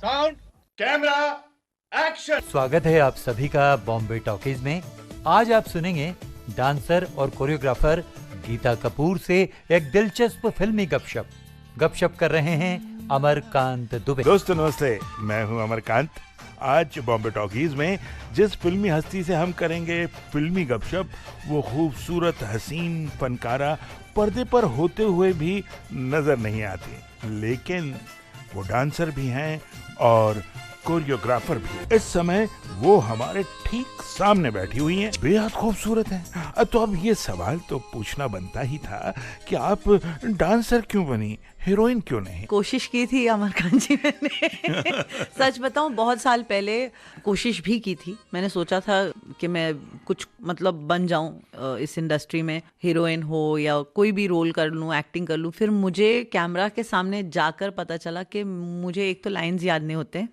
Sound camera action. स्वागत है आप सभी का बॉम्बे टॉकीज में। आज आप सुनेंगे डांसर और कोरियोग्राफर गीता कपूर से एक दिलचस्प फिल्मी गपशप कर रहे हैं अमरकांत दुबे। दोस्तों नमस्ते, मैं हूं अमरकांत। आज बॉम्बे टॉकीज में जिस फिल्मी हस्ती से हम करेंगे फिल्मी गपशप, वो खूबसूरत हसीन फनकारा पर्दे पर होते हुए भी नजर नहीं आती, लेकिन वो डांसर भी हैं और कोरियोग्राफर भी। इस समय वो हमारे ठीक सामने बैठी हुई हैं, बेहद खूबसूरत हैं। तो अब ये सवाल तो पूछना बनता ही था कि आप डांसर क्यों बनी, हीरोइन क्यों नहीं? कोशिश की थी अमरकांत जी मैंने सच बताऊं, बहुत साल पहले कोशिश भी की थी। मैंने सोचा था कि मैं कुछ मतलब बन जाऊं इस इंडस्ट्री में, हीरोइन हो या कोई भी रोल कर लूं, एक्टिंग कर लूं। फिर मुझे कैमरा के सामने जाकर पता चला कि मुझे एक तो लाइंस याद नहीं होते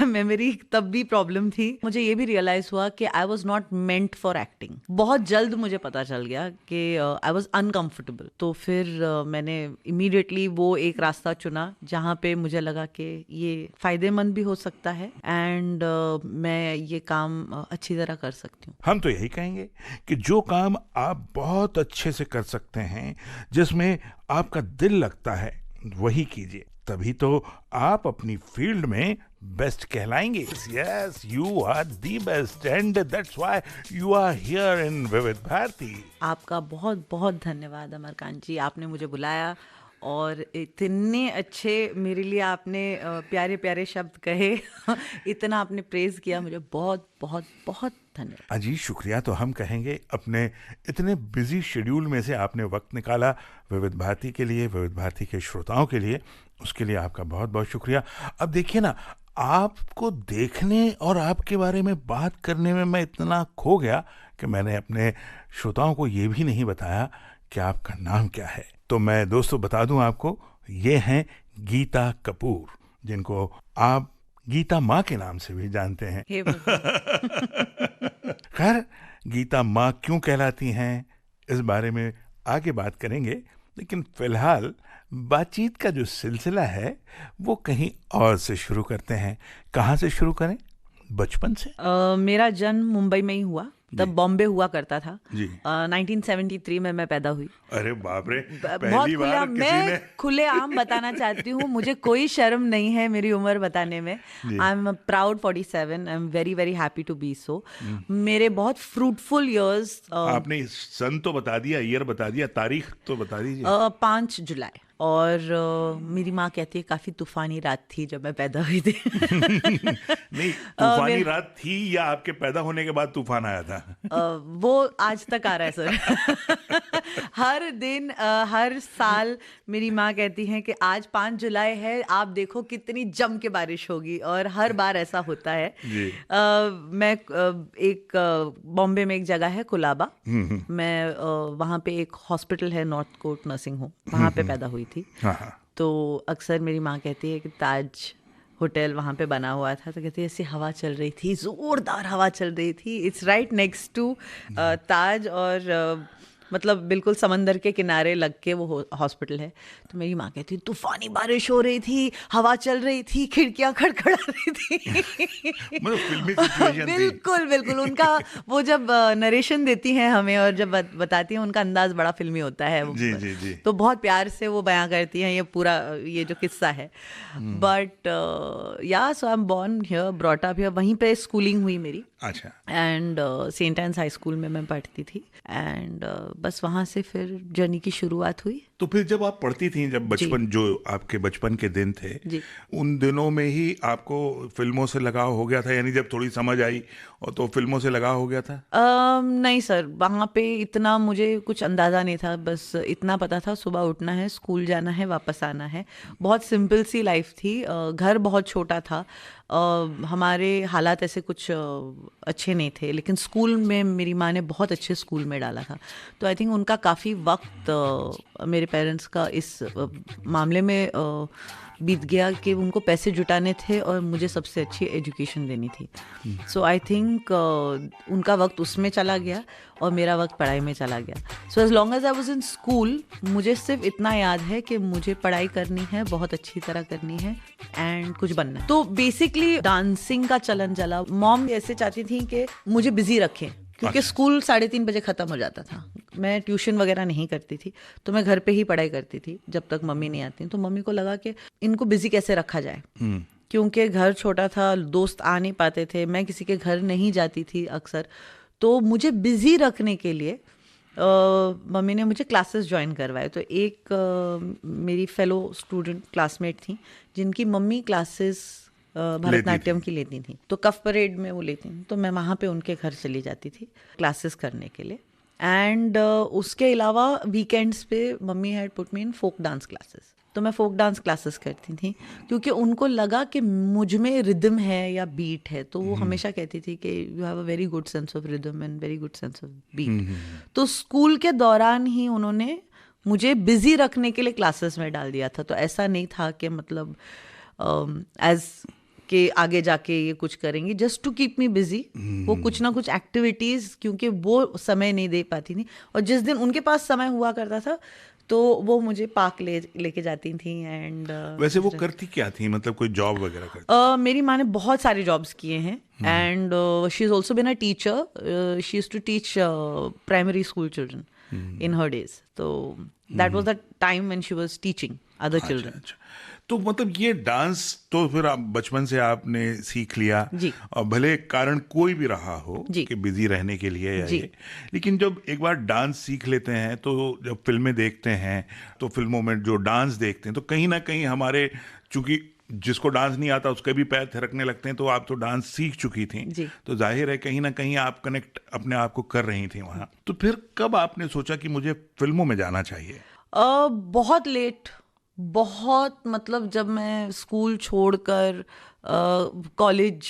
मेमोरी तब भी प्रॉब्लम थी। मुझे ये भी रियलाइज हुआ कि I was not meant for acting. बहुत जल्द मुझे पता चल गया कि आई वॉज अनकम्फर्टेबल। तो फिर मैंने इमीडिएटली वो एक रास्ता चुना जहाँ पे मुझे लगा कि ये फायदेमंद भी हो सकता है एंड मैं ये काम अच्छी तरह कर सकती हूँ। हम तो यही कहेंगे कि जो काम आप बहुत अच्छे से कर सकते हैं, जिसमें आपका दिल लगता है, वही कीजिए। तभी तो आप अपनी फील्ड में बेस्ट कहलाएंगे। Yes, you are the best and that's why you are here in विविध भारती। आपका बहुत बहुत धन्यवाद अमरकांत जी, आपने मुझे बुलाया और इतने अच्छे मेरे लिए आपने प्यारे प्यारे शब्द कहे इतना आपने प्रेज किया, मुझे बहुत बहुत बहुत धन्यवाद। अजी शुक्रिया तो हम कहेंगे, अपने इतने बिजी शेड्यूल में से आपने वक्त निकाला विविध भारती के लिए, विविध भारती के श्रोताओं के लिए, उसके लिए आपका बहुत बहुत शुक्रिया। अब देखिए ना, आपको देखने और आपके बारे में बात करने में मैं इतना खो गया कि मैंने अपने श्रोताओं को ये भी नहीं बताया कि आपका नाम क्या है। तो मैं दोस्तों बता दूं आपको, ये हैं गीता कपूर, जिनको आप गीता माँ के नाम से भी जानते हैं। खैर, गीता माँ क्यों कहलाती हैं, इस बारे में आगे बात करेंगे, लेकिन फिलहाल बातचीत का जो सिलसिला है वो कहीं और से शुरू करते हैं। कहाँ से शुरू करें? बचपन से? मेरा जन्म मुंबई में ही हुआ, तब बॉम्बे हुआ करता था जी। 1973 में मैं पैदा हुई। अरे बाप रे, बहुत पहली खुले, बार किसी ने मैं खुले आम बताना चाहती हूँ, मुझे कोई शर्म नहीं है मेरी उम्र बताने में। I am proud 47, I am very very happy to be so. मेरे बहुत फ्रूटफुल ईयर्स। आपने सन तो बता दिया, ईयर बता दिया, तारीख तो बता दीजिए। 5 जुलाई। और मेरी माँ कहती है काफी तूफानी रात थी जब मैं पैदा हुई थी नहीं, तूफानी रात थी या आपके पैदा होने के बाद तूफान आया था? वो आज तक आ रहा है सर हर दिन हर साल मेरी माँ कहती है कि आज 5 जुलाई है, आप देखो कितनी जम के बारिश होगी, और हर बार ऐसा होता है जी। मैं एक बॉम्बे में एक जगह है कुलाबा, मैं वहाँ पे एक हॉस्पिटल है, नॉर्थ कोर्ट नर्सिंग होम, वहाँ पे पैदा हुई थी। हाँ। तो अक्सर मेरी माँ कहती है कि ताज होटल वहाँ पे बना हुआ था, तो कहती है ऐसी हवा चल रही थी, जोरदार हवा चल रही थी। इट्स राइट नेक्स्ट टू ताज, और मतलब बिल्कुल समंदर के किनारे लग के वो हॉस्पिटल है। तो मेरी माँ कहती तूफानी बारिश हो रही थी, हवा चल रही थी, खिड़कियां खड़खड़ा रही थी मतलब फिल्मी सिचुएशन थी। बिल्कुल बिल्कुल। उनका वो जब नरेशन देती हैं हमें और जब बताती हैं, उनका अंदाज बड़ा फिल्मी होता है। जी जी जी। तो बहुत प्यार से वो बयां करती हैं ये पूरा ये जो किस्सा है। But yeah so I am born here, brought up here, वहीं पे स्कूलिंग हुई मेरी। अच्छा। And saint Ann's high school में मैं पढ़ती थी, एंड बस वहाँ से फिर जर्नी की शुरुआत हुई। तो फिर जब आप पढ़ती थी, जब बचपन, जो आपके बचपन के दिन थे, उन दिनों में ही आपको फिल्मों से लगाव हो गया था? यानी जब थोड़ी समझ आई और तो फिल्मों से लगाव हो गया था? नहीं सर, वहाँ पे इतना मुझे कुछ अंदाज़ा नहीं था। बस इतना पता था सुबह उठना है, स्कूल जाना है, वापस आना है। बहुत सिंपल सी लाइफ थी। घर बहुत छोटा था, हमारे हालात ऐसे कुछ अच्छे नहीं थे, लेकिन स्कूल में मेरी माँ ने बहुत अच्छे स्कूल में डाला था। तो आई थिंक उनका काफ़ी वक्त मेरे पेरेंट्स का इस मामले में बीत गया कि उनको पैसे जुटाने थे और मुझे सबसे अच्छी एजुकेशन देनी थी. सो आई थिंक उनका वक्त उसमें चला गया और मेरा वक्त पढ़ाई में चला गया. So as long as I was in school मुझे सिर्फ इतना याद है कि मुझे पढ़ाई करनी है, बहुत अच्छी तरह करनी है एंड कुछ बनना है. तो बेसिकली डांसिंग का चलन चला. मॉम ऐसे चाहती थी कि मुझे बिजी रखें क्योंकि स्कूल 3:30 बजे ख़त्म हो जाता था. मैं ट्यूशन वगैरह नहीं करती थी तो मैं घर पे ही पढ़ाई करती थी जब तक मम्मी नहीं आती. तो मम्मी को लगा कि इनको बिजी कैसे रखा जाए क्योंकि घर छोटा था, दोस्त आ नहीं पाते थे, मैं किसी के घर नहीं जाती थी अक्सर. तो मुझे बिजी रखने के लिए मम्मी ने मुझे क्लासेस ज्वाइन करवाए. तो एक मेरी फेलो स्टूडेंट क्लासमेट थी जिनकी मम्मी क्लासेस भरतनाट्यम की लेती थी. तो कफ परेड में वो लेती थी तो मैं वहाँ पे उनके घर चली जाती थी क्लासेस करने के लिए. एंड उसके अलावा वीकेंड्स पे मम्मी had put me in folk dance classes. तो मैं फोक डांस क्लासेस करती थी क्योंकि उनको लगा कि मुझ में रिदम है या बीट है. तो वो हमेशा कहती थी कि you have a very good sense of rhythm and very good sense of beat. तो स्कूल के दौरान ही उन्होंने मुझे बिजी रखने के लिए क्लासेस में डाल दिया था. तो ऐसा नहीं था कि मतलब एज कि आगे जाके ये कुछ करेंगी, just to keep me busy. वो कुछ ना कुछ एक्टिविटीज़ क्योंकि वो समय नहीं दे पाती थी और जिस दिन उनके पास समय हुआ करता था तो वो मुझे पार्क लेके जाती थी. एंड वैसे वो करती क्या थी, मतलब कोई जॉब वगैरह करती? मेरी माँ ने बहुत सारे जॉब्स किए हैं and she is also been a teacher. She used to teach primary school children in her days. तो that was the time when she was teaching other children. तो मतलब ये डांस तो फिर आप बचपन से आपने सीख लिया जी. और भले कारण कोई भी रहा हो जी. कि बिजी रहने के लिए या जी. ये, लेकिन जब एक बार डांस सीख लेते हैं तो जब फिल्में देखते हैं तो फिल्मों में जो डांस देखते हैं तो कहीं ना कहीं हमारे, चूंकि जिसको डांस नहीं आता उसके भी पैर थिरकने लगते हैं. तो आप तो डांस सीख चुकी थी जी. तो जाहिर है कहीं ना कहीं आप कनेक्ट अपने आप को कर रही थी वहाँ. तो फिर कब आपने सोचा कि मुझे फिल्मों में जाना चाहिए? बहुत लेट, बहुत मतलब जब मैं स्कूल छोड़कर कॉलेज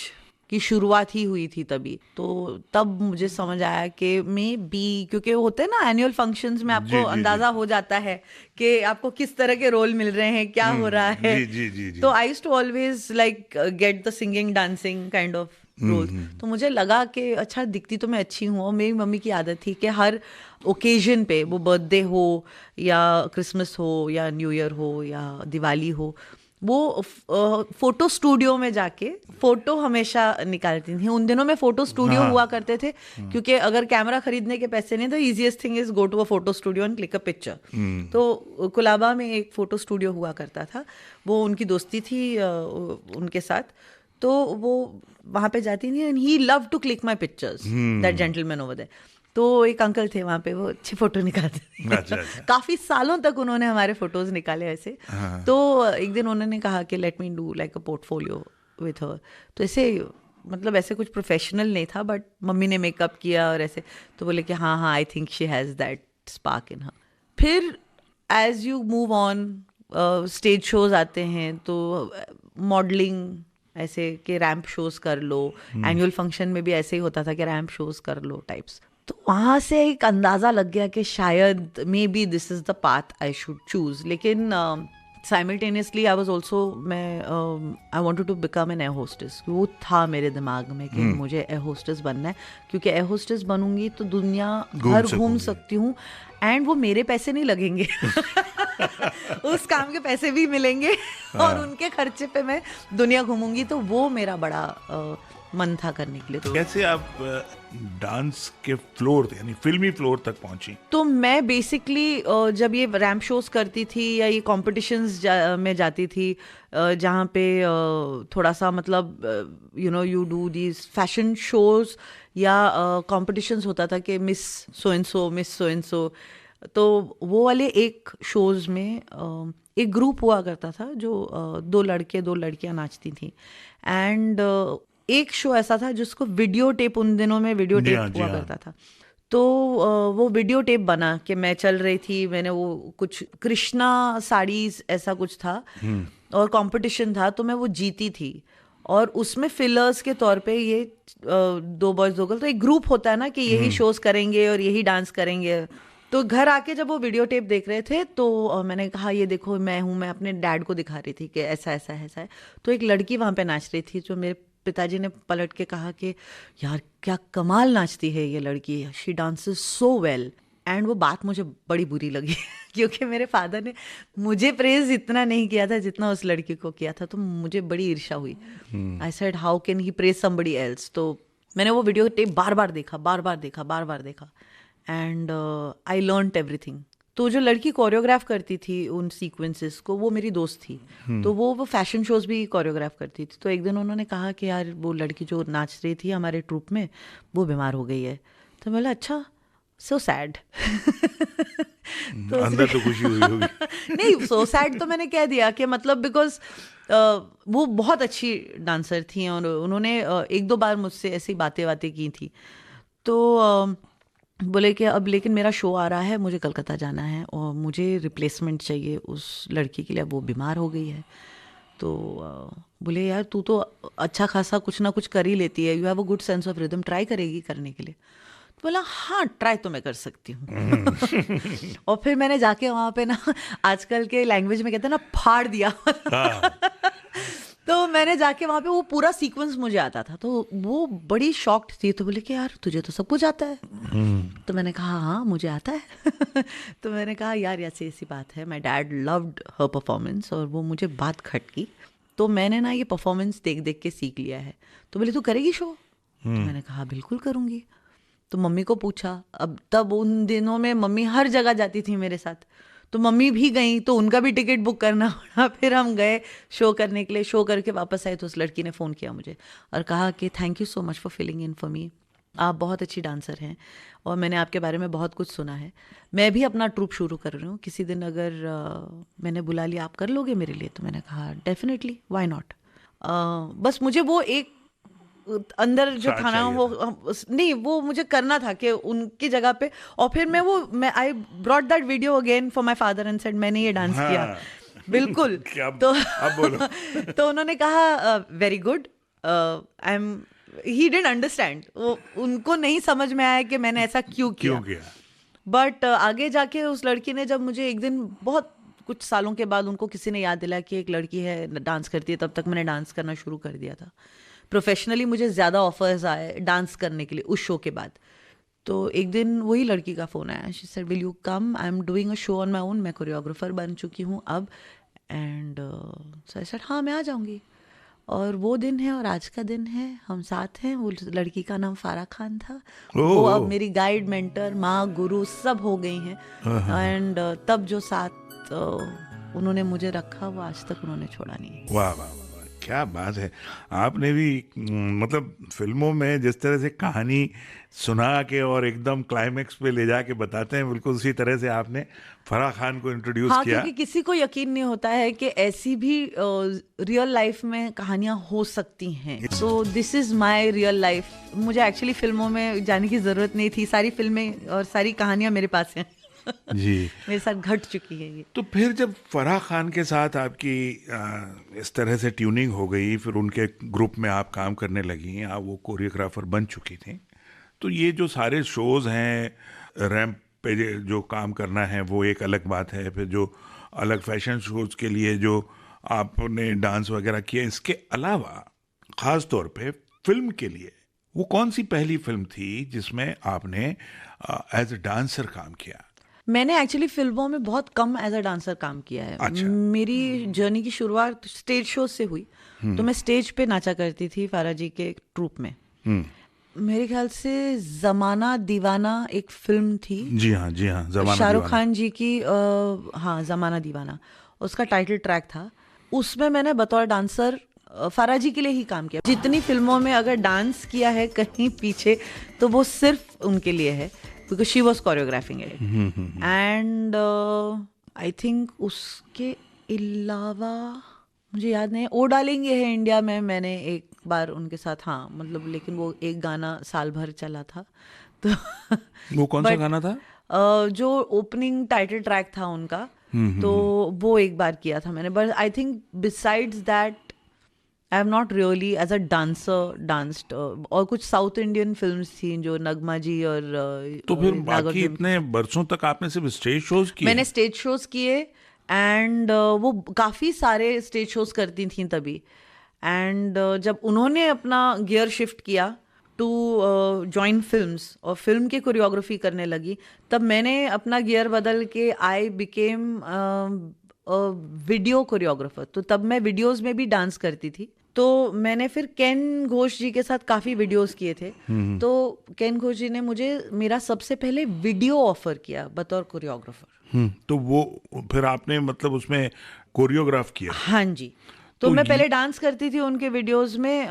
की शुरुआत ही हुई थी तभी. तो तब मुझे समझ आया कि मे बी, क्योंकि होते हैं ना एनुअल फंक्शंस में आपको अंदाजा हो जाता है कि आपको किस तरह के रोल मिल रहे हैं, क्या हो रहा है. तो I used to always like get the singing dancing kind of roles. तो मुझे लगा कि अच्छा दिखती तो मैं अच्छी हूँ. और मेरी मम्मी की आदत थी कि हर ओकेजन पे, वो बर्थडे हो या क्रिसमस हो या न्यू ईयर हो या दिवाली हो, वो फोटो स्टूडियो में जाके फोटो हमेशा निकालती थी. उन दिनों में फोटो स्टूडियो हुआ करते थे क्योंकि अगर कैमरा खरीदने के पैसे नहीं तो easiest thing is go to a photo studio and click a picture. तो कुलाबा में एक फोटो स्टूडियो हुआ करता था, वो उनकी दोस्ती थी उनके साथ. तो वो वहाँ पे जाती थी and he love to click my pictures, that gentleman over there. तो एक अंकल थे वहाँ पे, वो अच्छे फोटो निकालते थे. अच्छा. काफी सालों तक उन्होंने हमारे फोटोज निकाले ऐसे. तो एक दिन उन्होंने कहा कि let me do like a portfolio with her. तो ऐसे मतलब ऐसे कुछ प्रोफेशनल नहीं था बट मम्मी ने मेकअप किया और ऐसे. तो बोले कि हाँ हाँ I think she has that spark in her. फिर as you move on stage shows आते हैं तो मॉडलिंग ऐसे कि रैंप शोज कर लो. एनुअल फंक्शन में भी ऐसे ही होता था कि रैंप शोज कर लो टाइप्स. तो वहाँ से एक अंदाज़ा लग गया कि शायद maybe this is the path I should choose. लेकिन simultaneously I was also, I wanted to become an air hostess. वो था मेरे दिमाग में कि मुझे एयर होस्टेस बनना है क्योंकि एयर होस्टेस बनूंगी तो दुनिया भर घूम सकती हूँ एंड वो मेरे पैसे नहीं लगेंगे. उस काम के पैसे भी मिलेंगे और उनके खर्चे पे मैं दुनिया घूमूंगी. तो वो मेरा बड़ा मन था करने के लिए. तो कैसे आप डांस के फ्लोर यानी फिल्मी फ्लोर तक पहुंची? तो मैं बेसिकली जब ये रैंप शोज करती थी या ये कॉम्पिटिशन्स में जाती थी जहाँ पे थोड़ा सा मतलब you know you do these fashion shows या कॉम्पिटिशन्स होता था कि miss so and so, miss so and so. तो वो वाले एक शोज में एक ग्रुप हुआ करता था जो 2 लड़के 2 लड़कियां नाचती थी. एंड एक शो ऐसा था जिसको वीडियो टेप, उन दिनों में वीडियो टेप हुआ करता था. तो वो वीडियो टेप बना कि मैं चल रही थी, मैंने वो कुछ कृष्णा साड़ीज ऐसा कुछ था और कंपटीशन था. तो मैं वो जीती थी और उसमें फिलर्स के तौर पे ये 2 बॉयज 2 गर्ल, तो एक ग्रुप होता है ना कि यही शोज करेंगे और यही डांस करेंगे. तो घर आके जब वो वीडियो टेप देख रहे थे तो मैंने कहा ये देखो मैं हूँ, मैं अपने डैड को दिखा रही थी कि ऐसा ऐसा ऐसा है। तो एक लड़की वहाँ पे नाच रही थी, जो मेरे पिताजी ने पलट के कहा कि यार क्या कमाल नाचती है ये लड़की, she dances so well. And वो बात मुझे बड़ी बुरी लगी क्योंकि मेरे फादर ने मुझे प्रेज इतना नहीं किया था जितना उस लड़की को किया था, तो मुझे बड़ी ईर्ष्या हुई। I said how can he praise somebody else. तो मैंने वो वीडियो टेप बार बार देखा एंड आई लर्नड एवरीथिंग। तो जो लड़की कोरियोग्राफ करती थी उन सीक्वेंसेस को, वो मेरी दोस्त थी। तो वो फैशन शोज भी कोरियोग्राफ करती थी। तो एक दिन उन्होंने कहा कि यार वो लड़की जो नाच रही थी हमारे ट्रूप में, वो बीमार हो गई है। तो मैं बोला अच्छा, सो सैड। तो अंदर तो खुशी हुई होगी। नहीं, सो सैड तो मैंने कह दिया कि मतलब बिकॉज वो बहुत अच्छी डांसर थी और उन्होंने एक दो बार मुझसे ऐसी बातें की थी। तो बोले कि अब लेकिन मेरा शो आ रहा है, मुझे कलकत्ता जाना है और मुझे रिप्लेसमेंट चाहिए उस लड़की के लिए, वो बीमार हो गई है। तो बोले यार तू तो अच्छा खासा कुछ ना कुछ कर ही लेती है, you have a good sense of rhythm, try करेगी करने के लिए? तो बोला हाँ ट्राई तो मैं कर सकती हूँ। और फिर मैंने जाके वहाँ पे ना, आजकल के लैंग्वेज में कहते हैं ना, फाड़ दिया। तो मैंने जाके वहाँ पे वो पूरा सीक्वेंस मुझे आता था, तो वो बड़ी शॉक्ड थी। तो बोले कि यार तुझे तो सब कुछ आता है। तो मैंने कहा हाँ मुझे आता है। तो मैंने कहा यार ऐसी ऐसी बात है, my dad loved her performance और वो मुझे बात खटकी। तो मैंने ना ये परफॉर्मेंस देख देख के सीख लिया है। तो बोले तू करेगी शो? तो मैंने कहा बिल्कुल करूँगी। तो मम्मी को पूछा, अब तब उन दिनों में मम्मी हर जगह जाती थी मेरे साथ, तो मम्मी भी गई तो उनका भी टिकट बुक करना पड़ा। फिर हम गए शो करने के लिए। शो करके वापस आए तो उस लड़की ने फ़ोन किया मुझे और कहा कि thank you so much for filling in for me, आप बहुत अच्छी डांसर हैं और मैंने आपके बारे में बहुत कुछ सुना है, मैं भी अपना ट्रूप शुरू कर रही हूँ, किसी दिन अगर मैंने बुला लिया आप कर लोगे मेरे लिए? तो मैंने कहा डेफिनेटली, व्हाई नॉट। बस मुझे वो एक अंदर जो था ना वो नहीं, वो मुझे करना था कि उनकी जगह पे। और फिर मैं I brought that video again for my father and said मैंने ये डांस किया। बिल्कुल। तो अब बोलो। तो उन्होंने कहा very good, I am, he didn't understand, वो उनको नहीं समझ में आया कि मैंने ऐसा क्यों किया। बट आगे जाके उस लड़की ने, जब मुझे एक दिन बहुत कुछ सालों के बाद उनको किसी ने याद दिलाया कि एक लड़की है डांस करती है, तब तक मैंने डांस करना शुरू कर दिया था। प्रोफेशनली मुझे ज़्यादा ऑफर्स आए डांस करने के लिए उस शो के बाद। तो एक दिन वही लड़की का फ़ोन आया, she said will you come, I am doing a show on my own, मैं कोरियोग्राफर बन चुकी हूँ अब। एंड सो आई सेड हाँ मैं आ जाऊँगी। और वो दिन है और आज का दिन है, हम साथ हैं। वो लड़की का नाम फारा खान था। वो अब मेरी गाइड, मेंटर, माँ, गुरु सब हो गई हैं। एंड तब जो साथ उन्होंने मुझे रखा वो आज तक उन्होंने छोड़ा नहीं। वाह वाह, क्या बात है। आपने भी मतलब फिल्मों में जिस तरह से कहानी सुना के और एकदम क्लाइमेक्स पे ले जाके बताते हैं, बिल्कुल उसी तरह से आपने फराह खान को इंट्रोड्यूस किया। क्योंकि किसी को यकीन नहीं होता है कि ऐसी भी रियल लाइफ में कहानियां हो सकती हैं। So this is my real life. मुझे एक्चुअली फिल्मों में जाने की जरूरत नहीं थी, सारी फिल्में और सारी कहानियां मेरे पास हैं। जी मेरे साथ घट चुकी है ये। तो फिर जब फराह खान के साथ आपकी इस तरह से ट्यूनिंग हो गई, फिर उनके ग्रुप में आप काम करने लगी, आप वो कोरियोग्राफर बन चुकी थी, तो ये जो सारे शोज हैं, रैंप पे जो काम करना है वो एक अलग बात है, फिर जो अलग फैशन शोज के लिए जो आपने डांस वगैरह किया, इसके अलावा ख़ास तौर पे फिल्म के लिए वो कौन सी पहली फिल्म थी जिसमें आपने एज अ डांसर काम किया? मैंने एक्चुअली फिल्मों में बहुत कम एज अ डांसर काम किया है। अच्छा। मेरी जर्नी की शुरुआत स्टेज शो से हुई। तो मैं स्टेज पे नाचा करती थी फारा जी के ट्रूप में। मेरे ख्याल से जमाना दीवाना एक फिल्म थी। जी हाँ जमाना शाहरुख खान जी की हाँ जमाना दीवाना उसका टाइटल ट्रैक था। उसमें मैंने बतौर डांसर फारा जी के लिए ही काम किया। जितनी फिल्मों में अगर डांस किया है कहीं पीछे तो वो सिर्फ उनके लिए है, because she was choreographing it. And I think उसके अलावा मुझे याद नहीं। ओ डार्लिंग ये है इंडिया में मैंने एक बार उनके साथ, हाँ मतलब, लेकिन वो एक गाना साल भर चला था। तो वो कौन सा गाना था? जो ओपनिंग टाइटल ट्रैक था उनका, तो वो एक बार किया था मैंने। But I think besides that I have not really as a dancer danced, और कुछ साउथ इंडियन फिल्म्स थी जो नगमा जी और तो फिर नाग बाकी अर्जुन। इतने बरसों तक आपने सिर्फ स्टेज शोज किए? मैंने स्टेज शोज किए, एंड वो काफ़ी सारे स्टेज शोज करती थी तभी। एंड जब उन्होंने अपना गियर शिफ्ट किया टू जॉइन फिल्म्स और फिल्म की कोरियोग्राफी करने लगी, तब मैंने अपना गियर बदल के आई बिकेम वीडियो कोरियोग्राफर। तो तब मैं वीडियोस में भी डांस करती थी। तो मैंने फिर केन घोष जी के साथ काफ़ी वीडियोस किए थे। तो केन घोष जी ने मुझे मेरा सबसे पहले वीडियो ऑफर किया बतौर कोरियोग्राफर। तो वो फिर आपने मतलब उसमें कोरियोग्राफ किया? हाँ जी। तो मैं पहले डांस करती थी उनके वीडियोस में।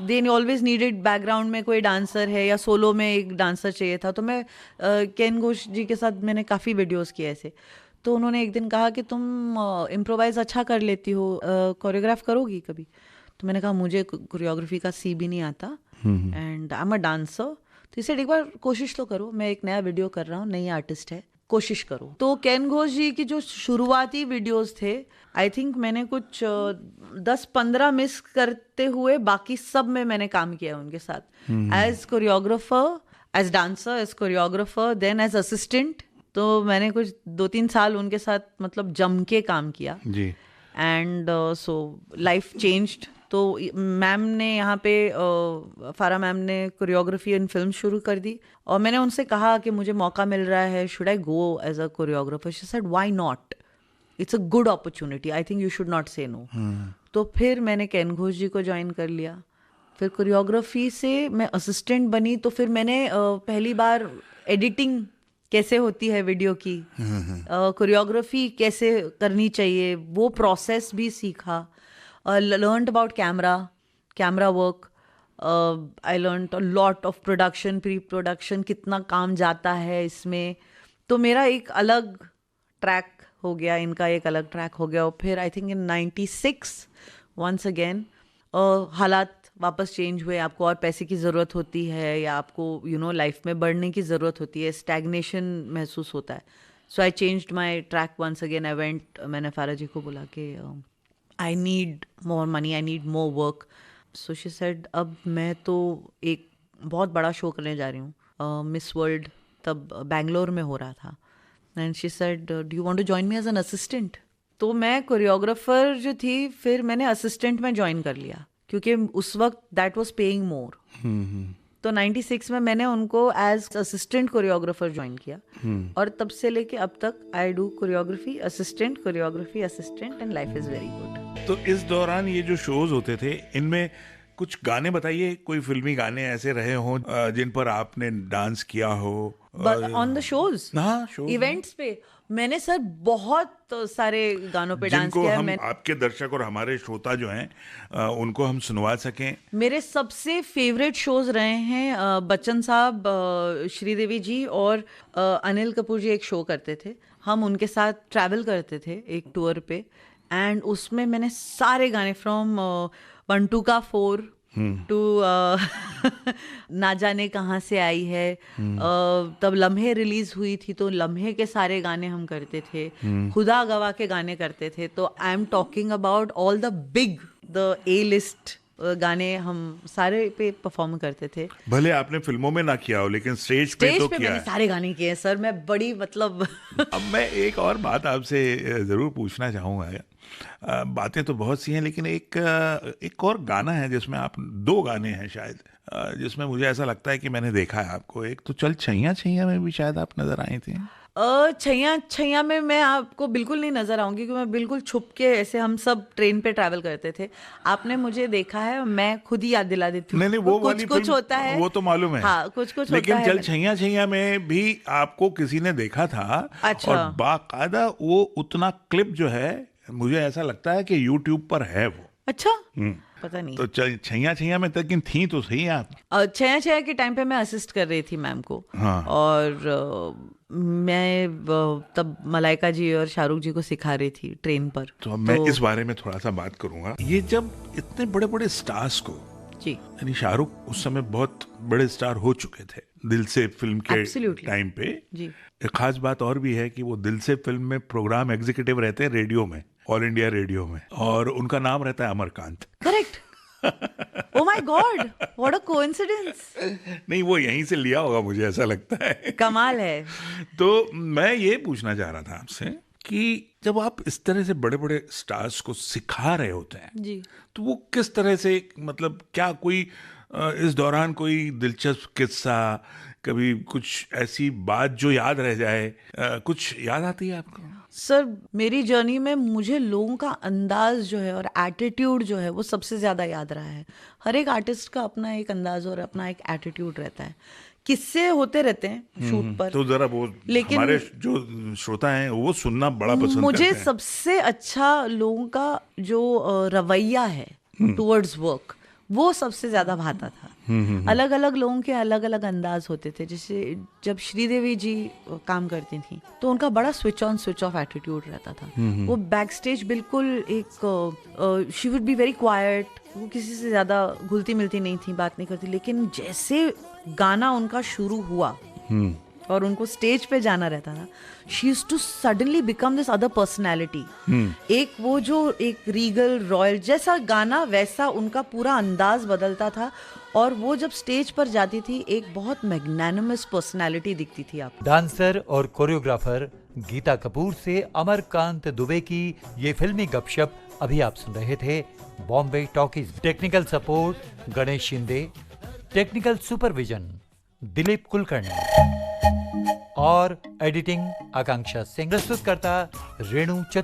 दे ऑलवेज नीडेड बैकग्राउंड में कोई डांसर है या सोलो में एक डांसर चाहिए था। तो मैं केन घोष जी के साथ मैंने काफ़ी वीडियोस किए ऐसे। तो उन्होंने एक दिन कहा कि तुम इम्प्रोवाइज अच्छा कर लेती हो, कोरियोग्राफ करोगी कभी? तो मैंने कहा मुझे कोरियोग्राफी का सी भी नहीं आता, and I am a dancer. तो इसे एक बार कोशिश तो करो, मैं एक नया वीडियो कर रहा हूँ, नई आर्टिस्ट है, कोशिश करो। तो केन घोष जी की जो शुरुआती वीडियोस थे, आई थिंक मैंने कुछ 10-15 मिस करते हुए बाकी सब में मैंने काम किया उनके साथ, as choreographer, as dancer, as choreographer, then as assistant. तो मैंने कुछ 2-3 साल उनके साथ मतलब जम के काम किया जी। And so life changed. तो मैम ने यहाँ पे फारा मैम ने कोरियोग्राफी इन फिल्म शुरू कर दी, और मैंने उनसे कहा कि मुझे मौका मिल रहा है, should I go as a choreographer? She said why not, it's a good opportunity, I think you should not say no. तो फिर मैंने केन घोष जी को ज्वाइन कर लिया। फिर कोरियोग्राफी से मैं असिस्टेंट बनी। तो फिर मैंने पहली बार एडिटिंग कैसे होती है वीडियो की, कोरियोग्राफी कैसे करनी चाहिए, वो प्रोसेस भी सीखा। Learned about camera work. I learn a lot of production, pre production, कितना काम जाता है इसमें। तो मेरा एक अलग ट्रैक हो गया, इनका एक अलग ट्रैक हो गया। और फिर I think in 96 once again हालात वापस चेंज हुए। आपको और पैसे की ज़रूरत होती है, या आपको लाइफ में बढ़ने की ज़रूरत होती है, स्टैग्नेशन महसूस होता है। So I changed my track once again. I went, मैंने फारा जी को बोला कि I need more money, I need more work. So she said अब मैं तो एक बहुत बड़ा शो करने जा रही हूँ, मिस वर्ल्ड, तब बैंगलोर में हो रहा था। And she said do you want to join me as an assistant? तो मैं कोरियोग्राफर जो थी, फिर मैंने असिस्टेंट में ज्वाइन कर लिया, क्योंकि उस वक्त दैट वाज पेइंग मोर। तो 96 में मैंने उनको एज असिस्टेंट कोरियोग्राफर ज्वाइन किया, और तब से लेके अब तक I do choreography, assistant, choreography, assistant, and life is very good. तो इस दौरान ये जो शोज होते थे, इनमें कुछ गाने बताइए, कोई फिल्मी गाने ऐसे रहे हों जिन पर आपने डांस किया हो? ऑन द शोज, हाँ, shows इवेंट्स पे मैंने सर बहुत सारे गानों पे डांस जिनको किया है। हम आपके दर्शक और हमारे श्रोता जो हैं उनको हम सुनवा सकें। मेरे सबसे फेवरेट शोज रहे हैं बच्चन साहब, श्रीदेवी जी और अनिल कपूर जी एक शो करते थे, हम उनके साथ ट्रैवल करते थे एक टूर पे। एंड उसमें मैंने सारे गाने फ्रॉम 1 2 का 4 टू ना जाने कहाँ से आई है, तब लम्हे रिलीज हुई थी, तो लम्हे के सारे गाने हम करते थे, खुदा गवाह के गाने करते थे। तो I am talking about all the big, the A list गाने हम सारे पे परफॉर्म करते थे। भले आपने फिल्मों में ना किया हो, लेकिन स्टेज पे तो किया मैंने है। सारे गाने किए हैं सर, मैं बड़ी मतलब अब मैं एक और बात आपसे जरूर पूछना चाहूँगा। बातें तो बहुत सी हैं, लेकिन एक और गाना है जिसमें आप, 2 गाने हैं शायद, जिसमें मुझे ऐसा लगता है कि मैंने देखा है आपको। एक तो चल छैया छैया में भी शायद आप नजर आई थी। छैया छैया में मैं आपको बिल्कुल नहीं नजर आऊंगी, क्योंकि मैं बिल्कुल छुप के, ऐसे हम सब ट्रेन पे ट्रैवल करते थे, आपने मुझे देखा है, मैं खुद ही याद दिला देती हूँ। नहीं, वो कुछ वाली कुछ फिल्म, होता है, वो तो मालूम है। हाँ, कुछ होता लेकिन है। चल छैया छैया में भी आपको किसी ने देखा था। अच्छा। और बाकायदा वो उतना क्लिप जो है, मुझे ऐसा लगता है कि YouTube पर है वो। अच्छा, पता नहीं। तो छैया छैया में तक थी तो सही आप। छैया छैया के टाइम पे मैं असिस्ट कर रही थी मैम को। हाँ। और मैं तब मलाइका जी और शाहरुख जी को सिखा रही थी ट्रेन पर। तो मैं इस बारे में थोड़ा सा बात करूंगा। ये जब इतने बड़े बड़े स्टार्स को, जी, यानी शाहरुख उस समय बहुत बड़े स्टार हो चुके थे दिल से फिल्म के Absolutely. टाइम पे। जी। एक खास बात और भी है कि वो दिल से फिल्म में प्रोग्राम एग्जीक्यूटिव रहते हैं रेडियो में। ऑल इंडिया रेडियो में, और उनका नाम रहता है Amarkant. Correct. Oh my God, what a coincidence. नहीं, वो यहीं से लिया होगा, मुझे ऐसा लगता है। कमाल है। तो मैं ये पूछना चाह रहा था आपसे कि जब आप इस तरह से बड़े बड़े स्टार्स को सिखा रहे होते हैं जी। तो वो किस तरह से, मतलब क्या कोई इस दौरान कोई दिलचस्प किस्सा, कभी कुछ ऐसी बात जो याद रह जाए, कुछ याद आती है आपको? सर, मेरी जर्नी में मुझे लोगों का अंदाज जो है और एटीट्यूड जो है वो सबसे ज़्यादा याद रहा है। हर एक आर्टिस्ट का अपना एक अंदाज और अपना एक एटीट्यूड रहता है। किस्से होते रहते हैं शूट पर, तो जरा वो लेकिन हमारे जो श्रोता हैं वो सुनना बड़ा पसंद मुझे करते हैं। सबसे अच्छा लोगों का जो रवैया है टुवर्ड्स वर्क, वो सबसे ज्यादा भाता था। अलग अलग लोगों के अलग अलग अंदाज होते थे। जैसे जब श्रीदेवी जी काम करती थी तो उनका बड़ा switch on switch off attitude रहता था। वो बैक स्टेज बिल्कुल एक she would be very quite, वो किसी से ज्यादा घुलती मिलती नहीं थी, बात नहीं करती। लेकिन जैसे गाना उनका शुरू हुआ और उनको स्टेज पे जाना रहता था, she used to suddenly become this other personality. एक वो जो एक रीगल रॉयल जैसा गाना, वैसा उनका पूरा अंदाज बदलता था। और वो जब स्टेज पर जाती थी एक बहुत मैग्नानिमस पर्सनैलिटी दिखती थी आप। डांसर और कोरियोग्राफर गीता कपूर से अमरकांत दुबे की ये फिल्मी गपशप अभी आप सुन रहे थे Bombay talkies. Technical support Ganesh Shinde, technical supervision Dilip Kulkarni और एडिटिंग आकांक्षा सिंह। प्रस्तुत करता रेणु चतुर्वेदी।